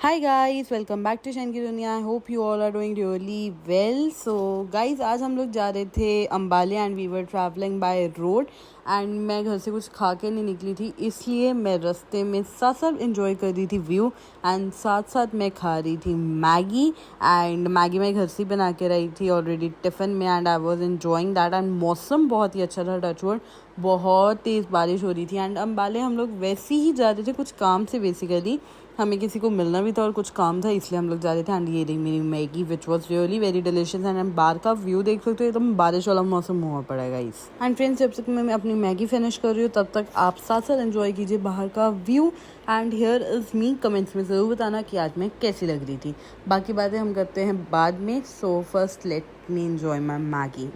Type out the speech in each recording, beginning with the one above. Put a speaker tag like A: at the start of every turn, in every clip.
A: Hi guys, welcome back to शैन की दुनिया. I hope you all are doing really well. So guys, आज हम लोग जा रहे थे अम्बाले and we were travelling by road and मैं घर से कुछ खा के नहीं निकली थी, इसलिए मैं रास्ते में साथ साथ इंजॉय कर रही थी व्यू एंड साथ साथ मैं खा रही थी मैगी. एंड मैगी मैं घर से ही बना के रही थी ऑलरेडी टिफ़िन में and I was enjoying that. And मौसम बहुत ही अच्छा था, टचवुड बहुत तेज़ बारिश हो रही थी. एंड अम्बाले हम लोग वैसे ही जा रहे थे कुछ काम से, बेसिकली हमें किसी को मिलना भी था और कुछ काम था, इसलिए हम लोग जा रहे थे. एंड ये रही मेरी Maggi which was really very delicious. And हम बाहर का व्यू देख सकते हो, एकदम बारिश वाला मौसम हुआ पड़ा है गाइस. एंड फ्रेंड्स, जब तक मैं अपनी मैगी फिनिश कर रही हूँ तब तक आप साथ साथ एंजॉय कीजिए बाहर का view. And here is me. Comments में ज़रूर बताना कि आज मैं कैसी लग रही थी. बाकी बातें हम करते हैं बाद में. So first let me enjoy my Maggi.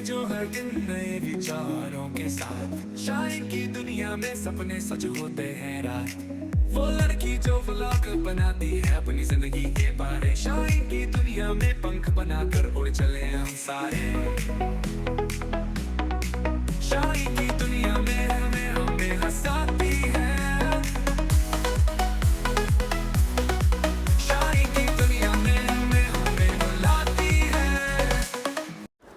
B: जो हर दिन नए विचारों के साथ शायर की दुनिया में सपने सच होते हैं रात. वो लड़की जो व्लॉग बनाती है अपनी जिंदगी के बारे, शायर की दुनिया में पंख बनाकर उड़ चले हम सारे. शायर की दुनिया में हमें हंसाती है.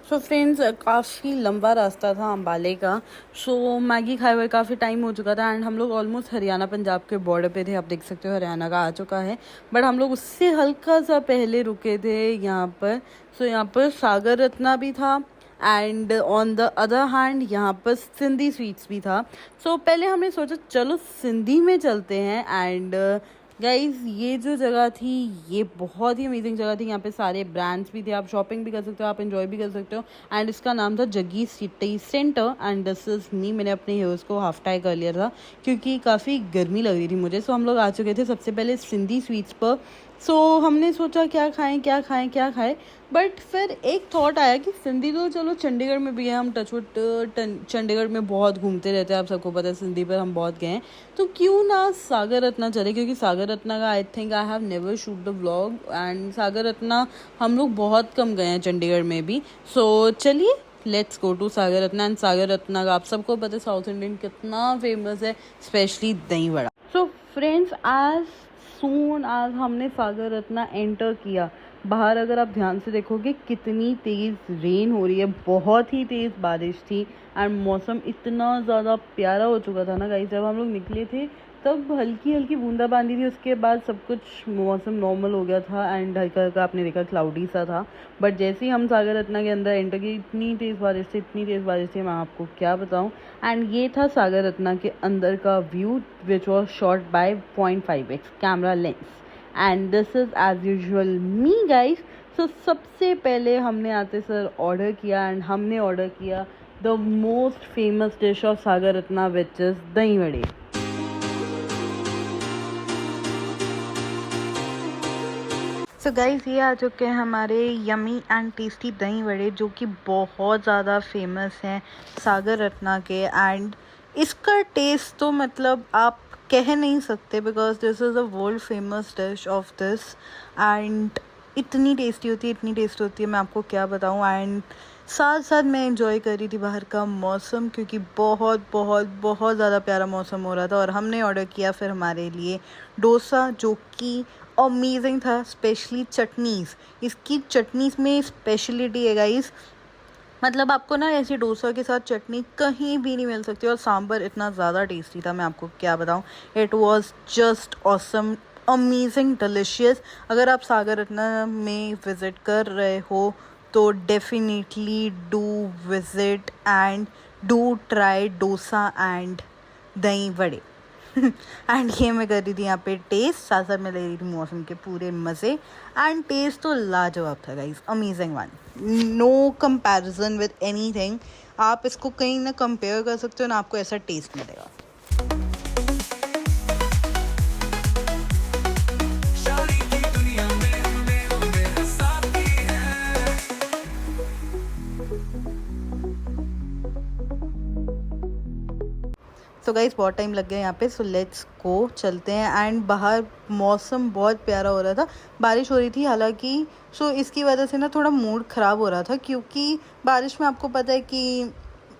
A: सो फ्रेंड्स, काफ़ी लंबा रास्ता था अम्बाले का. सो मैगी खाए हुए काफ़ी टाइम हो चुका था एंड हम लोग ऑलमोस्ट हरियाणा पंजाब के बॉर्डर पे थे. आप देख सकते हो हरियाणा का आ चुका है, बट हम लोग उससे हल्का सा पहले रुके थे यहाँ पर. सो यहाँ पर सागर रत्ना भी था and on the other hand यहाँ पर सिंधी स्वीट्स भी था. सो पहले हमने सोचा चलो सिंधी में चलते हैं. एंड गाइज, ये जो जगह थी ये बहुत ही अमेजिंग जगह थी. यहाँ पे सारे ब्रांड्स भी थे, आप शॉपिंग भी कर सकते हो, आप एंजॉय भी कर सकते हो. एंड इसका नाम था Jaggi city centre. And this is me. मैंने अपने हेयर्स को हाफ टाई कर लिया था क्योंकि काफ़ी गर्मी लग रही थी मुझे. सो हम लोग आ चुके थे सबसे पहले सिंधी स्वीट्स पर. सो हमने सोचा क्या खाएं, बट फिर एक थॉट आया कि सिंधी तो चलो चंडीगढ़ में भी है. हम टचवुड चंडीगढ़ में बहुत घूमते रहते हैं, आप सबको पता है, सिंधी पर हम बहुत गए हैं. तो क्यों ना सागर रत्ना चले, क्योंकि सागर रत्ना का I think I have never shoot the vlog. And Sagar Ratna हम लोग बहुत कम गए हैं चंडीगढ़ में भी. सो चलिए let's go to Sagar Ratna. And Sagar Ratna का आप सबको पता है साउथ इंडियन कितना फेमस है, specially dahi vada. So friends, आज सून आज हमने सागर रत्ना एंटर किया. बाहर अगर आप ध्यान से देखोगे कितनी तेज़ रेन हो रही है, बहुत ही तेज़ बारिश थी. एंड मौसम इतना ज़्यादा प्यारा हो चुका था ना गाइस. जब हम लोग निकले थे तब हल्की हल्की बूंदाबांदी थी, उसके बाद सब कुछ मौसम नॉर्मल हो गया था. एंड हल्का हल्का आपने देखा क्लाउडी सा था. बट जैसे ही हम सागर रत्ना के अंदर एंटर किए इतनी तेज़ बारिश थी मैं आपको क्या बताऊं. एंड ये था सागर रत्ना के अंदर का view which was shot by 0.5x camera lens. And this is as usual me guys. So सबसे पहले हमने आते सर ऑर्डर किया एंड हमने ऑर्डर किया the most famous dish of Sagar Ratna which is dahi vade. So guys, ये आ चुके हैं हमारे यमी एंड टेस्टी दही वड़े, जो कि बहुत ज़्यादा फेमस हैं सागर रत्ना के. एंड इसका टेस्ट तो मतलब आप कह नहीं सकते, because this is a world famous dish of this. And इतनी टेस्टी होती है मैं आपको क्या बताऊँ. एंड साथ साथ मैं एंजॉय कर रही थी बाहर का मौसम, क्योंकि बहुत बहुत बहुत ज़्यादा प्यारा मौसम हो रहा था. और हमने ऑर्डर किया फिर हमारे लिए डोसा, जो कि अमेजिंग था. स्पेशली चटनीज़, इसकी चटनीज़ में स्पेशलिटी है गाइस. मतलब आपको ना ऐसी डोसा के साथ चटनी कहीं भी नहीं मिल सकती. और सांभर इतना ज़्यादा टेस्टी था मैं आपको क्या बताऊँ. It was just awesome, amazing, delicious. अगर आप सागर रत्ना में विज़िट कर रहे हो तो definitely do visit and do try dosa and दही वड़े. एंड ये मैं कर रही थी यहाँ पे टेस्ट, साथ साथ मैं ले रही थी मौसम के पूरे मज़े. एंड टेस्ट तो लाजवाब था guys, amazing one, no comparison with anything. आप इसको कहीं ना कंपेयर कर सकते हो ना, आपको ऐसा टेस्ट मिलेगा. सो गाइस, बहुत टाइम लग गया यहाँ पे. सो लेट्स गो, चलते हैं. एंड बाहर मौसम बहुत प्यारा हो रहा था, बारिश हो रही थी हालांकि. सो इसकी वजह से ना थोड़ा मूड ख़राब हो रहा था, क्योंकि बारिश में आपको पता है कि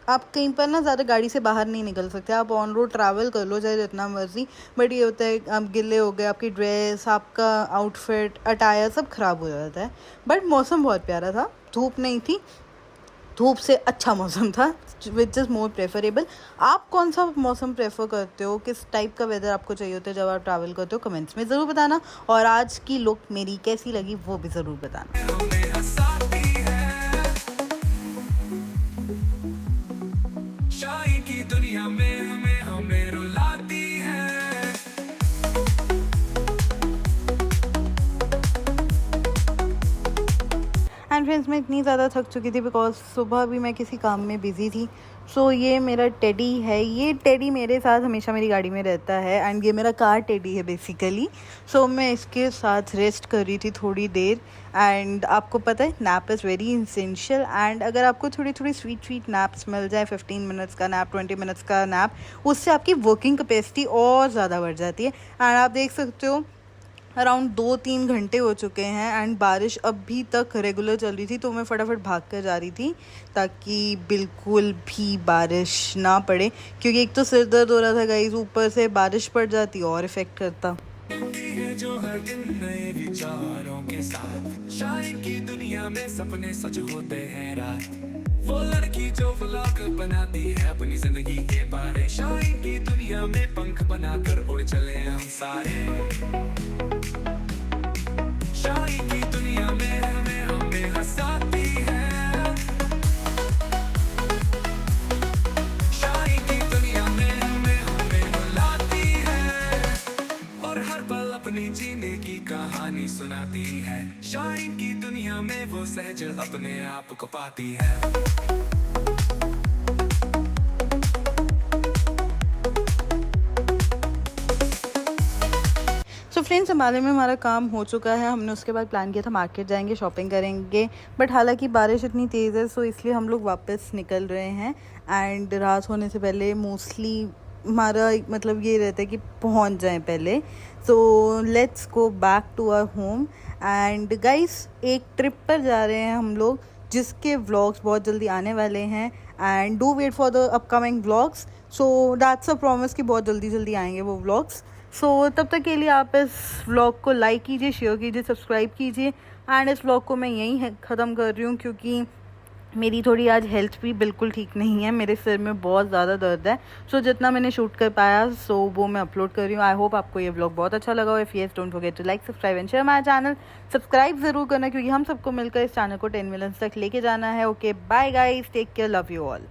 A: आप कहीं पर ना ज़्यादा गाड़ी से बाहर नहीं निकल सकते, आप ऑन रोड ट्रैवल कर लो चाहे जितना मर्जी, बट ये होता है आप गिले हो गए, आपकी ड्रेस, आपका आउटफिट, अटायर सब ख़राब हो जाता है। बट मौसम बहुत प्यारा था, धूप नहीं थी, धूप से अच्छा मौसम था, विच इज़ मोर प्रेफरेबल। आप कौन सा मौसम प्रेफर करते हो, किस टाइप का वेदर आपको चाहिए होता है जब आप ट्रैवल करते हो, कमेंट्स में ज़रूर बताना। और आज की लुक मेरी कैसी लगी वो भी ज़रूर बताना।
B: हमें हंसाती है, शाही की दुनिया में हमें रुलाती है।
A: एंड फ्रेंड्स, मैं इतनी ज़्यादा थक चुकी थी बिकॉज सुबह भी मैं किसी काम में बिज़ी थी। सो ये मेरा टेडी है, ये टेडी मेरे साथ हमेशा मेरी गाड़ी में रहता है एंड ये मेरा कार टेडी है बेसिकली। सो मैं इसके साथ रेस्ट कर रही थी थोड़ी देर। एंड आपको पता है nap is very essential, and अगर आपको थोड़ी थोड़ी स्वीट नैप्स मिल जाए, 15 मिनट्स का नैप, 20 मिनट्स का नैप, उससे आपकी वर्किंग कैपेसिटी और ज़्यादा बढ़ जाती है। एंड आप देख सकते हो अराउंड 2-3 घंटे हो चुके हैं एंड बारिश अभी तक रेगुलर चल रही थी, तो मैं फटाफट भाग कर जा रही थी ताकि बिल्कुल भी बारिश ना पड़े, क्योंकि एक तो सिर दर्द हो रहा था गाइस, ऊपर से बारिश पड़ जाती और इफ़ेक्ट करता।
B: है जो हर दिन नए विचारों के साथ, शायद की दुनिया में सपने सच होते हैं रात। वो लड़की जो व्लॉग बनाती है अपनी जिंदगी के बारे, शायद की दुनिया में पंख बनाकर उड़ चले हम सारे। शाही की दुनिया में हमें हंसाती है, शाही की दुनिया में हमें रुलाती है, और हर पल अपनी जीने की कहानी सुनाती है। शाही की दुनिया में वो सहज अपने आप को पाती है।
A: सो फ्रेंड्स, अंबाले में हमारा काम हो चुका है। हमने उसके बाद प्लान किया था मार्केट जाएंगे, शॉपिंग करेंगे, बट हालांकि बारिश इतनी तेज़ है सो इसलिए हम लोग वापस निकल रहे हैं। एंड रात होने से पहले मोस्टली हमारा मतलब ये रहता है कि पहुंच जाएं पहले। So let's go back to our home. And guys, एक ट्रिप पर जा रहे हैं हम लोग जिसके व्लॉग्स बहुत जल्दी आने वाले हैं, and do wait for the upcoming vlogs. So that's a promise कि बहुत जल्दी आएंगे वो व्लॉग्स। सो तब तक के लिए आप इस व्लॉग को लाइक कीजिए, शेयर कीजिए, सब्सक्राइब कीजिए। एंड इस व्लॉग को मैं यहीं ख़त्म कर रही हूँ क्योंकि मेरी थोड़ी आज हेल्थ भी बिल्कुल ठीक नहीं है, मेरे सिर में बहुत ज़्यादा दर्द है। सो जितना मैंने शूट कर पाया सो वो मैं अपलोड कर रही हूँ। आई होप आपको ये व्लॉग बहुत अच्छा लगा हो। If yes, don't forget to like, subscribe and share my channel. Subscribe ज़रूर करना क्योंकि हम सबको मिलकर इस चैनल को 10 मिलियंस तक लेके जाना है। Okay, bye guys, take care, love you all.